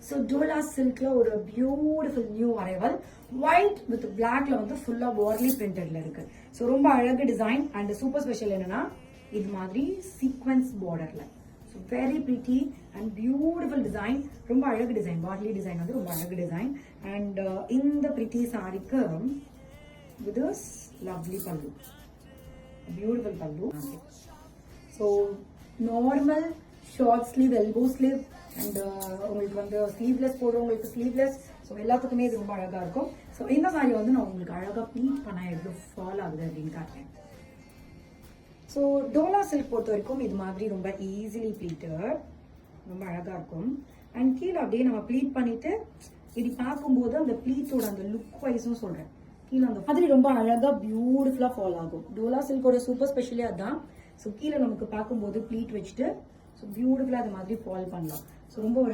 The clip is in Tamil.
ஸோ டோலா சில்க்ல ஒரு beautiful new arrival white with பிளாக்ல வந்து ஃபுல்லா வார்லி பிரிண்டட்ல இருக்கு. ஸோ ரொம்ப அழகு டிசைன் அண்ட் சூப்பர் ஸ்பெஷல் என்னன்னா இது மாதிரி சீக்வன்ஸ் பார்டர்ல. So very pretty and beautiful design. ரொம்ப அழகு டிசைன், வார்லி டிசைன் வந்து ரொம்ப அழகு டிசைன். அண்ட் இந்த பிரிட்டி சாரிக்கு with lovely pallu, beautiful pallu. So normal short sleeve, elbow sleeve and உங்களுக்கு வந்து ஸ்லீவ்லெஸ் போடுறவங்களுக்கு ஸ்லீவ்லெஸ். ஸோ எல்லாத்துக்குமே இது ரொம்ப அழகா இருக்கும். ஸோ இந்த சாரி வந்து நான் உங்களுக்கு அழகா ப்ளீட் பண்ண எவ்வளோ ஃபால் ஆகுது அப்படின்னு காட்டுறேன். ஸோ டோலா சில்க் பொறுத்த வரைக்கும் இது மாதிரி ரொம்ப ஈஸிலி ப்ளீட்டட், ரொம்ப அழகா இருக்கும். அண்ட் கீழே அப்படியே நம்ம ப்ளீட் பண்ணிட்டு இப்படி பார்க்கும்போது அந்த ப்ளீட்டோட அந்த லுக் வைஸும் சொல்றேன், கீழே அந்த மாதிரி ரொம்ப அழகா பியூட்டிஃபுல்லா ஃபால் ஆகும். டோலா சில்கோட சூப்பர் ஸ்பெஷலே அதான். ஸோ கீழே நமக்கு பார்க்கும்போது ப்ளீட் வச்சுட்டு ஸோ பியூட்டிஃபுல்லா அது மாதிரி ஃபால் பண்ணலாம். ஸோ ரொம்ப ஒரு